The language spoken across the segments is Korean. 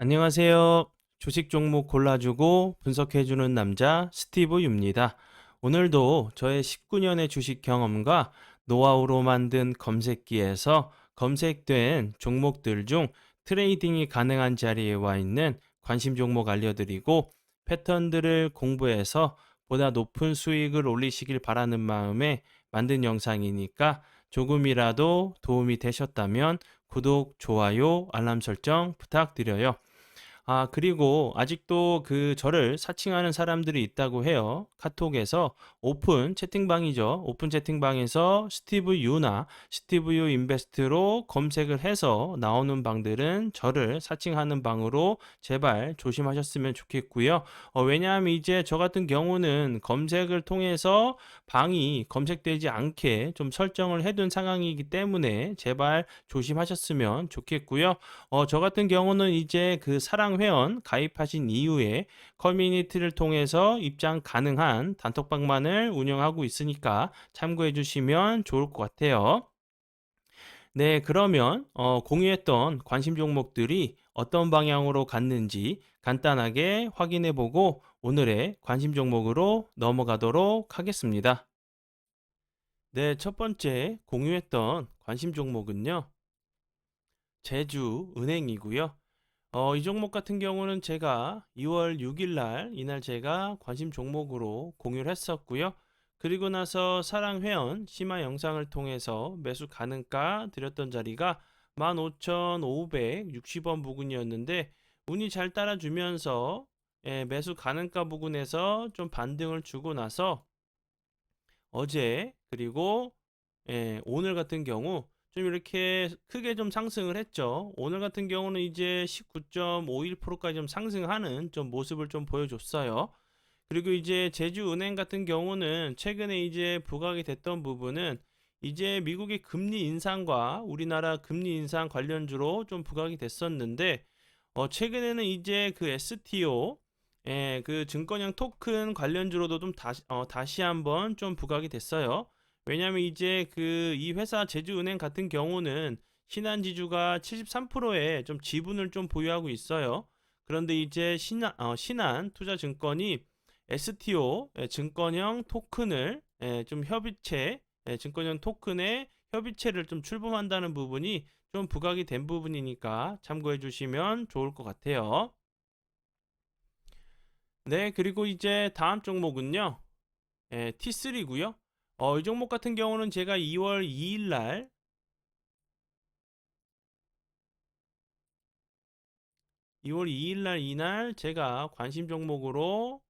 안녕하세요. 주식 종목 골라주고 분석해주는 남자 스티브 유입니다. 오늘도 저의 19년의 주식 경험과 노하우로 만든 검색기에서 검색된 종목들 중 트레이딩이 가능한 자리에 와 있는 관심 종목 알려드리고 패턴들을 공부해서 보다 높은 수익을 올리시길 바라는 마음에 만든 영상이니까 조금이라도 도움이 되셨다면 구독, 좋아요, 알람 설정 부탁드려요. 그리고 아직도 저를 사칭하는 사람들이 있다고 해요. 카톡에서 오픈 채팅방이죠. 오픈 채팅방에서 스티브 유나 스티브 유 인베스트로 검색을 해서 나오는 방들은 저를 사칭하는 방으로 제발 조심하셨으면 좋겠고요. 왜냐하면 이제 저 같은 경우는 검색을 통해서 방이 검색되지 않게 좀 설정을 해둔 상황이기 때문에 제발 조심하셨으면 좋겠고요. 저 같은 경우는 이제 사랑 회원 가입하신 이후에 커뮤니티를 통해서 입장 가능한 단톡방만을 운영하고 있으니까 참고해 주시면 좋을 것 같아요. 네, 그러면 공유했던 관심 종목들이 어떤 방향으로 갔는지 간단하게 확인해 보고 오늘의 관심 종목으로 넘어가도록 하겠습니다. 네, 첫 번째 공유했던 관심 종목은요. 제주은행이고요. 이 종목 같은 경우는 제가 2월 6일 날 이날 제가 관심 종목으로 공유를 했었고요. 그리고 나서 사랑 회원 심화 영상을 통해서 매수 가능가 드렸던 자리가 15,560원 부근이었는데 운이 잘 따라주면서 매수 가능가 부근에서 좀 반등을 주고 나서 어제 그리고 오늘 같은 경우 좀 이렇게 크게 좀 상승을 했죠. 오늘 같은 경우는 이제 19.51%까지 좀 상승하는 좀 모습을 좀 보여줬어요. 그리고 이제 제주은행 같은 경우는 최근에 이제 부각이 됐던 부분은 이제 미국의 금리 인상과 우리나라 금리 인상 관련주로 좀 부각이 됐었는데 최근에는 이제 STO 증권형 토큰 관련주로도 좀 다시 한번 좀 부각이 됐어요. 왜냐하면 이제 이 회사 제주은행 같은 경우는 신한지주가 73%의 좀 지분을 좀 보유하고 있어요. 그런데 이제 신한투자증권이 STO 증권형 토큰을 좀 협의체 증권형 토큰의 협의체를 좀 출범한다는 부분이 좀 부각이 된 부분이니까 참고해 주시면 좋을 것 같아요. 네, 그리고 이제 다음 종목은요. T3고요. 이 종목 같은 경우는 제가 2월 2일 날 2월 2일 날 이날 제가 관심 종목으로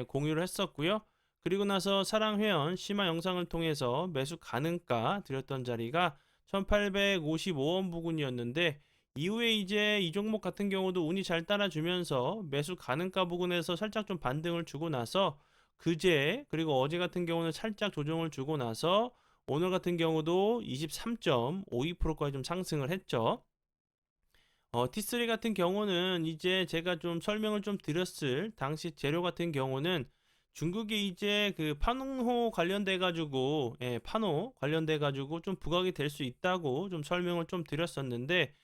공유를 했었고요. 그리고 나서 사랑 회원 심화 영상을 통해서 매수 가능가 드렸던 자리가 1855원 부근이었는데 이후에 이제 이 종목 같은 경우도 운이 잘 따라주면서 매수 가능가 부근에서 살짝 좀 반등을 주고 나서 그제 그리고 어제 같은 경우는 살짝 조정을 주고 나서 오늘 같은 경우도 23.52%까지 좀 상승을 했죠. T3 같은 경우는 이제 제가 좀 설명을 좀 드렸을 당시 재료 같은 경우는 중국이 이제 파농호 관련돼 가지고 파노 관련돼 가지고 좀 부각이 될 수 있다고 좀 설명을 좀 드렸었는데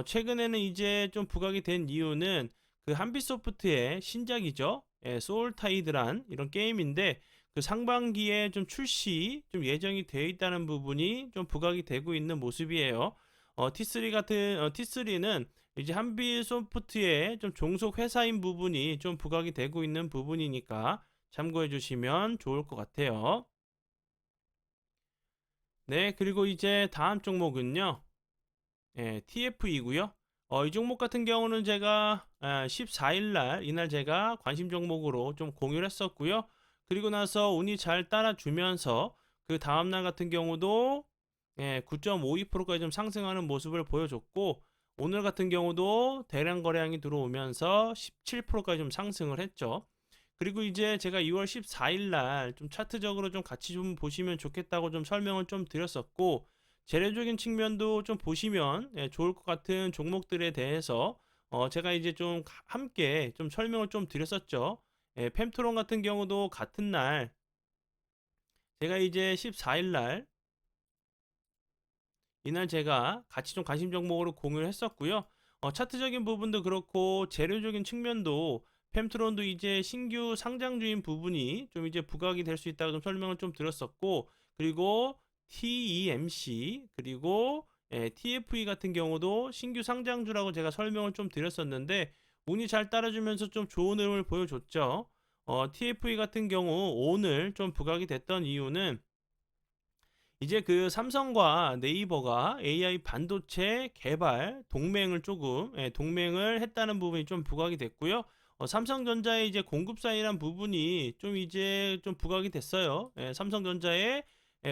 최근에는 이제 좀 부각이 된 이유는 한빛소프트의 신작이죠. 소울타이드란 이런 게임인데 상반기에 좀 출시 좀 예정이 되어 있다는 부분이 좀 부각이 되고 있는 모습이에요. T3는 이제 한빛소프트의 좀 종속 회사인 부분이 좀 부각이 되고 있는 부분이니까 참고해 주시면 좋을 것 같아요. 네, 그리고 이제 다음 종목은요. TF이고요. 이 종목 같은 경우는 제가 14일 날 이날 제가 관심 종목으로 좀 공유를 했었고요. 그리고 나서 운이 잘 따라주면서 그 다음 날 같은 경우도 9.52%까지 좀 상승하는 모습을 보여줬고 오늘 같은 경우도 대량 거래량이 들어오면서 17%까지 좀 상승을 했죠. 그리고 이제 제가 2월 14일 날 좀 차트적으로 좀 같이 좀 보시면 좋겠다고 좀 설명을 좀 드렸었고 재료적인 측면도 좀 보시면 좋을 것 같은 종목들에 대해서 제가 이제 좀 함께 좀 설명을 좀 드렸었죠. 펜토론 같은 경우도 같은 날 제가 이제 14일 날 이날 제가 같이 좀 관심 종목으로 공유를 했었고요. 차트적인 부분도 그렇고 재료적인 측면도 펜트론도 이제 신규 상장주인 부분이 좀 이제 부각이 될 수 있다고 좀 설명을 좀 드렸었고, 그리고 TEMC 그리고 TFE 같은 경우도 신규 상장주라고 제가 설명을 좀 드렸었는데 운이 잘 따라주면서 좀 좋은 흐름을 보여줬죠. TFE 같은 경우 오늘 좀 부각이 됐던 이유는 이제 그 삼성과 네이버가 AI 반도체 개발 동맹을 동맹을 했다는 부분이 좀 부각이 됐고요. 삼성전자의 이제 공급사이란 부분이 좀 이제 좀 부각이 됐어요. 삼성전자의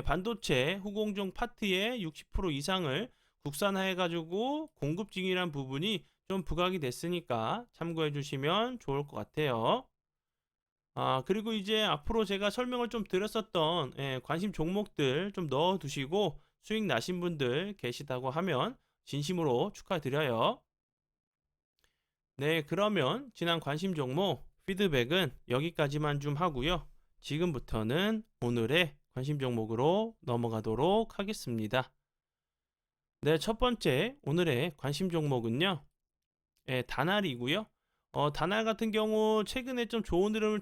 반도체 후공정 파트의 60% 이상을 국산화해가지고 공급 중이란 부분이 좀 부각이 됐으니까 참고해 주시면 좋을 것 같아요. 그리고 이제 앞으로 제가 설명을 좀 드렸었던 관심 종목들 좀 넣어 두시고 수익 나신 분들 계시다고 하면 진심으로 축하드려요. 네, 그러면 지난 관심 종목 피드백은 여기까지만 좀 하고요. 지금부터는 오늘의 관심 종목으로 넘어가도록 하겠습니다. 네, 첫 번째 오늘의 관심 종목은요. 다날이고요. 다날 같은 경우 최근에 좀 좋은 흐름을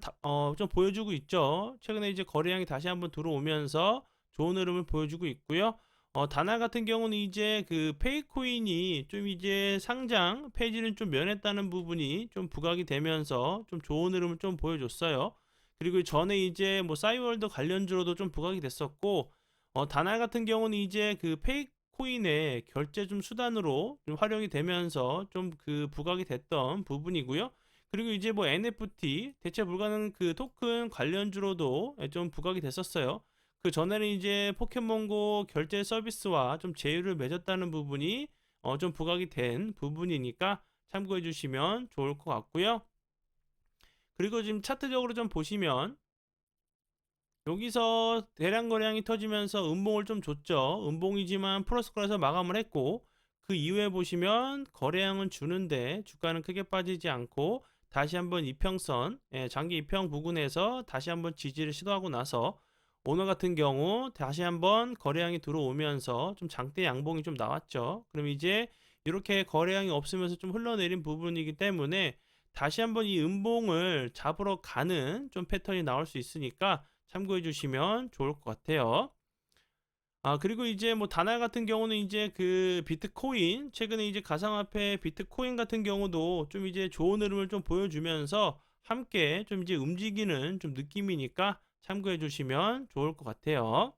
좀 보여주고 있죠. 최근에 이제 거래량이 다시 한번 들어오면서 좋은 흐름을 보여주고 있고요. 다날 같은 경우는 이제 그 페이코인이 좀 이제 상장 폐지를 좀 면했다는 부분이 좀 부각이 되면서 좀 좋은 흐름을 좀 보여줬어요. 그리고 전에 이제 뭐 싸이월드 관련주로도 좀 부각이 됐었고, 다날 같은 경우는 이제 그 코인의 결제 좀 수단으로 좀 활용이 되면서 좀 그 부각이 됐던 부분이고요. 그리고 이제 뭐 NFT 대체 불가능 그 토큰 관련주로도 좀 부각이 됐었어요. 그 전에는 이제 포켓몬고 결제 서비스와 좀 제휴를 맺었다는 부분이 좀 부각이 된 부분이니까 참고해 주시면 좋을 것 같고요. 그리고 지금 차트적으로 좀 보시면 여기서 대량 거래량이 터지면서 음봉을 좀 줬죠. 음봉이지만 플러스권에서 마감을 했고, 그 이후에 보시면 거래량은 주는데 주가는 크게 빠지지 않고 다시 한번 이평선, 장기 이평 부근에서 다시 한번 지지를 시도하고 나서 오늘 같은 경우 다시 한번 거래량이 들어오면서 좀 장대 양봉이 좀 나왔죠. 그럼 이제 이렇게 거래량이 없으면서 좀 흘러내린 부분이기 때문에 다시 한번 이 음봉을 잡으러 가는 좀 패턴이 나올 수 있으니까 참고해 주시면 좋을 것 같아요. 그리고 이제 뭐 다날 같은 경우는 이제 그 비트코인, 최근에 이제 가상화폐 비트코인 같은 경우도 좀 이제 좋은 흐름을 좀 보여주면서 함께 좀 이제 움직이는 좀 느낌이니까 참고해 주시면 좋을 것 같아요.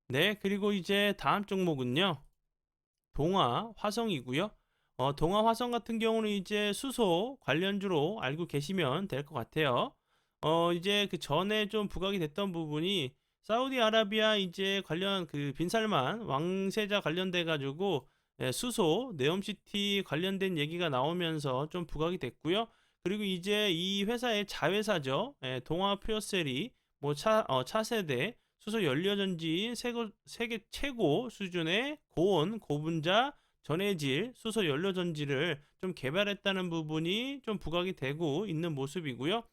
네, 그리고 이제 다음 종목은요. 동화 화성이고요. 동화 화성 같은 경우는 이제 수소 관련주로 알고 계시면 될 것 같아요. 이제 그 전에 좀 부각이 됐던 부분이 사우디아라비아 이제 관련 그 빈살만 왕세자 관련돼 가지고 수소 네옴시티 관련된 얘기가 나오면서 좀 부각이 됐고요. 그리고 이제 이 회사의 자회사죠. 동화 퓨어셀이 뭐 차세대 수소 연료전지인 세계 최고 수준의 고온, 고분자, 전해질 수소 연료전지를 좀 개발했다는 부분이 좀 부각이 되고 있는 모습이고요.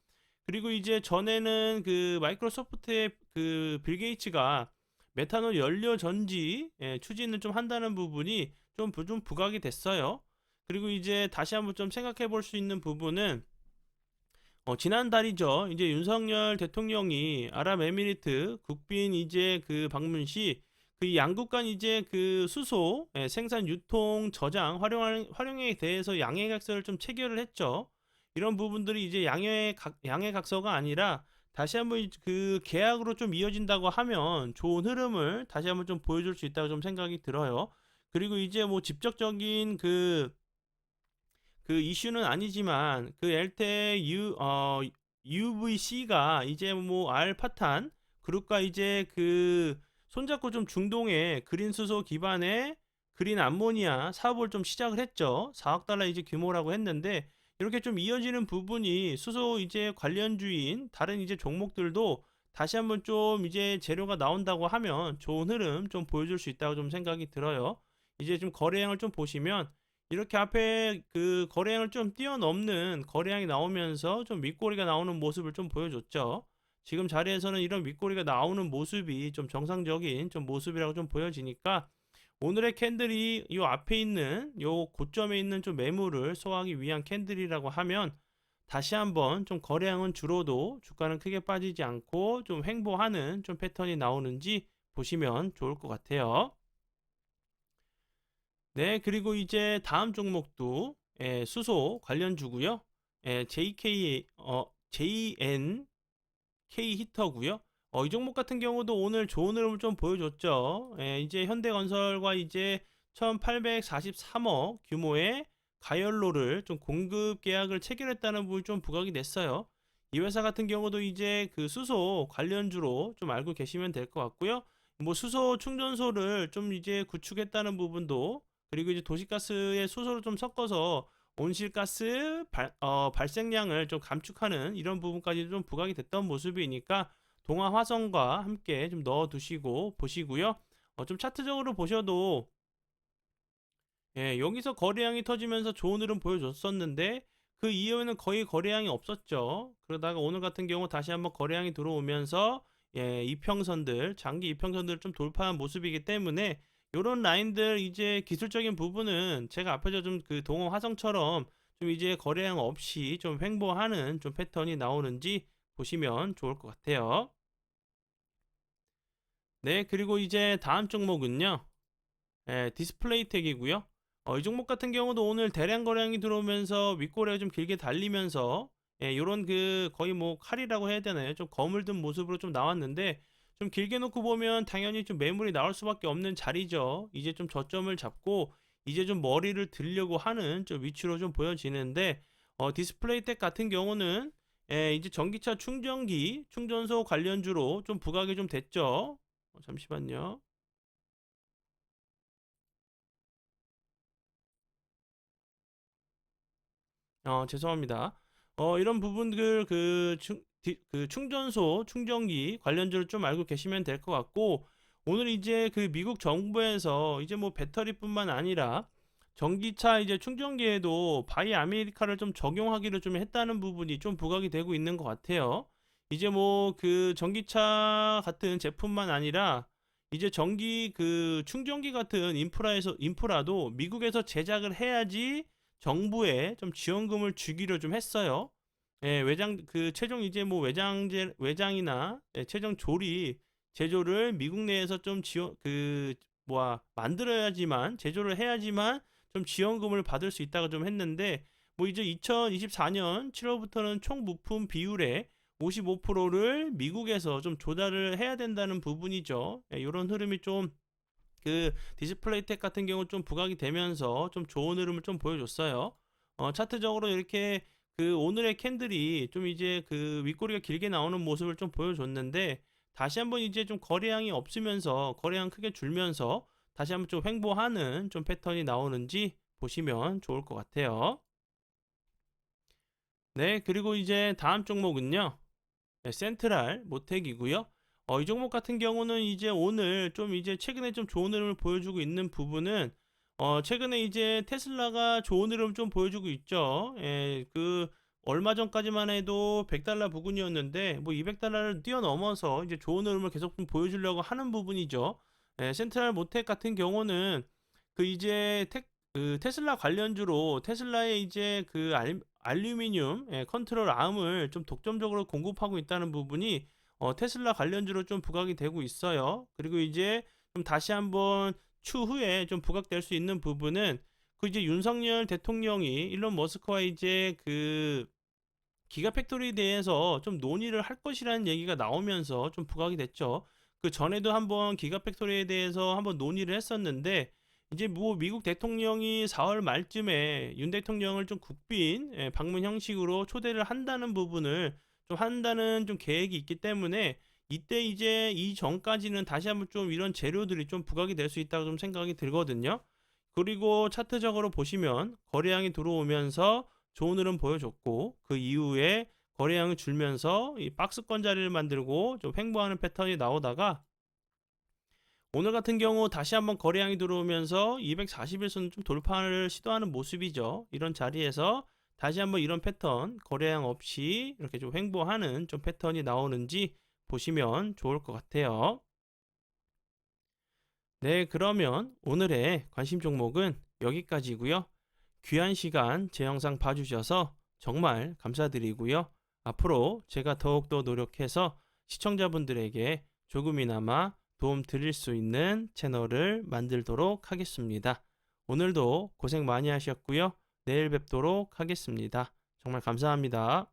그리고 이제 전에는 그 마이크로소프트의 그 빌 게이츠가 메탄올 연료전지 추진을 좀 한다는 부분이 좀 부각이 됐어요. 그리고 이제 다시 한번 좀 생각해 볼 수 있는 부분은 지난달이죠. 이제 윤석열 대통령이 아랍에미리트 국빈 이제 그 방문 시 그 양국 간 이제 그 수소 생산 유통 저장 활용에 대해서 양해각서를 좀 체결을 했죠. 이런 부분들이 이제 양해각서가 아니라 다시 한번 그 계약으로 좀 이어진다고 하면 좋은 흐름을 다시 한번 좀 보여줄 수 있다고 좀 생각이 들어요. 그리고 이제 뭐 직접적인 그 이슈는 아니지만 그 엘테 UVC가 이제 뭐 알파탄 그룹과 이제 그 손잡고 좀 중동의 그린 수소 기반의 그린 암모니아 사업을 좀 시작을 했죠. 4억 달러 이제 규모라고 했는데 이렇게 좀 이어지는 부분이 수소 이제 관련주인 다른 이제 종목들도 다시 한번 좀 이제 재료가 나온다고 하면 좋은 흐름 좀 보여줄 수 있다고 좀 생각이 들어요. 이제 좀 거래량을 좀 보시면 이렇게 앞에 그 거래량을 좀 뛰어넘는 거래량이 나오면서 좀 윗꼬리가 나오는 모습을 좀 보여줬죠. 지금 자리에서는 이런 윗꼬리가 나오는 모습이 좀 정상적인 좀 모습이라고 좀 보여지니까 오늘의 캔들이 이 앞에 있는 요 고점에 있는 좀 매물을 소화하기 위한 캔들이라고 하면 다시 한번 좀 거래량은 줄어도 주가는 크게 빠지지 않고 좀 횡보하는 좀 패턴이 나오는지 보시면 좋을 것 같아요. 네, 그리고 이제 다음 종목도 수소 관련주고요. JNK 히터고요. 이 종목 같은 경우도 오늘 좋은 흐름을 좀 보여줬죠. 이제 현대건설과 이제 1843억 규모의 가열로를 좀 공급 계약을 체결했다는 부분이 좀 부각이 됐어요. 이 회사 같은 경우도 이제 그 수소 관련주로 좀 알고 계시면 될 것 같고요. 뭐 수소 충전소를 좀 이제 구축했다는 부분도, 그리고 이제 도시가스에 수소를 좀 섞어서 온실가스 발생량을 좀 감축하는 이런 부분까지 좀 부각이 됐던 모습이니까 동화 화성과 함께 좀 넣어 두시고 보시고요. 좀 차트적으로 보셔도 여기서 거래량이 터지면서 좋은 흐름 보여줬었는데 그 이후에는 거의 거래량이 없었죠. 그러다가 오늘 같은 경우 다시 한번 거래량이 들어오면서 이평선들, 장기 이평선들을 좀 돌파한 모습이기 때문에 요런 라인들 이제 기술적인 부분은 제가 앞에서 좀 그 동호 화성처럼 좀 이제 거래량 없이 좀 횡보하는 좀 패턴이 나오는지 보시면 좋을 것 같아요. 네, 그리고 이제 다음 종목은요. 디스플레이 텍이고요. 이 종목 같은 경우도 오늘 대량 거래량이 들어오면서 윗꼬리가 좀 길게 달리면서 요런 그 거의 뭐 칼이라고 해야 되나요? 좀 거물든 모습으로 좀 나왔는데 좀 길게 놓고 보면 당연히 좀 매물이 나올 수밖에 없는 자리죠. 이제 좀 저점을 잡고 이제 좀 머리를 들려고 하는 좀 위치로 좀 보여지는데 디스플레이 텍 같은 경우는 이제 전기차 충전기, 충전소 관련주로 좀 부각이 좀 됐죠. 잠시만요. 죄송합니다. 이런 부분들 그 충전소, 충전기 관련주를 좀 알고 계시면 될 것 같고, 오늘 이제 그 미국 정부에서 이제 뭐 배터리뿐만 아니라 전기차 이제 충전기에도 바이 아메리카를 좀 적용하기를 좀 했다는 부분이 좀 부각이 되고 있는 것 같아요. 이제 뭐 그 전기차 같은 제품만 아니라 이제 전기 그 충전기 같은 인프라도 미국에서 제작을 해야지 정부에 좀 지원금을 주기로 좀 했어요. 외장 그 최종 이제 뭐 외장이나 최종 조리 제조를 미국 내에서 좀 지원 그 뭐야 만들어야지만 제조를 해야지만 좀 지원금을 받을 수 있다고 좀 했는데 뭐 이제 2024년 7월부터는 총 부품 비율의 55%를 미국에서 좀 조달을 해야 된다는 부분이죠. 이런 흐름이 좀 그 디스플레이 텍 같은 경우 좀 부각이 되면서 좀 좋은 흐름을 좀 보여줬어요. 차트적으로 이렇게 그 오늘의 캔들이 좀 이제 그 윗꼬리가 길게 나오는 모습을 좀 보여줬는데 다시 한번 이제 좀 거래량이 없으면서 거래량 크게 줄면서 다시 한번 좀 횡보하는 좀 패턴이 나오는지 보시면 좋을 것 같아요. 네, 그리고 이제 다음 종목은요. 센트럴 모텍이고요. 이 종목 같은 경우는 이제 오늘 좀 이제 최근에 좀 좋은 흐름을 보여주고 있는 부분은 최근에 이제 테슬라가 좋은 흐름 좀 보여주고 있죠. 그 얼마 전까지만 해도 100달러 부근이었는데 뭐 200달러를 뛰어넘어서 이제 좋은 흐름을 계속 좀 보여주려고 하는 부분이죠. 센트럴 모텍 같은 경우는 그 이제 그 테슬라 관련주로 테슬라의 이제 그 알루미늄 컨트롤 암을 좀 독점적으로 공급하고 있다는 부분이 테슬라 관련주로 좀 부각이 되고 있어요. 그리고 이제 좀 다시 한번 추후에 좀 부각될 수 있는 부분은 그 이제 윤석열 대통령이 일론 머스크와 이제 그 기가 팩토리에 대해서 좀 논의를 할 것이라는 얘기가 나오면서 좀 부각이 됐죠. 그 전에도 한번 기가 팩토리에 대해서 한번 논의를 했었는데 이제 뭐 미국 대통령이 4월 말쯤에 윤 대통령을 좀 국빈 방문 형식으로 초대를 한다는 부분을 좀 한다는 좀 계획이 있기 때문에 이때 이제 이 전까지는 다시 한번 좀 이런 재료들이 좀 부각이 될 수 있다고 좀 생각이 들거든요. 그리고 차트적으로 보시면 거래량이 들어오면서 좋은 흐름 보여줬고 그 이후에 거래량이 줄면서 이 박스권 자리를 만들고 좀 횡보하는 패턴이 나오다가 오늘 같은 경우 다시 한번 거래량이 들어오면서 241선 좀 돌파를 시도하는 모습이죠. 이런 자리에서 다시 한번 이런 패턴 거래량 없이 이렇게 좀 횡보하는 좀 패턴이 나오는지 보시면 좋을 것 같아요. 네, 그러면 오늘의 관심 종목은 여기까지고요. 귀한 시간 제 영상 봐주셔서 정말 감사드리고요. 앞으로 제가 더욱더 노력해서 시청자분들에게 조금이나마 도움 드릴 수 있는 채널을 만들도록 하겠습니다. 오늘도 고생 많이 하셨고요. 내일 뵙도록 하겠습니다. 정말 감사합니다.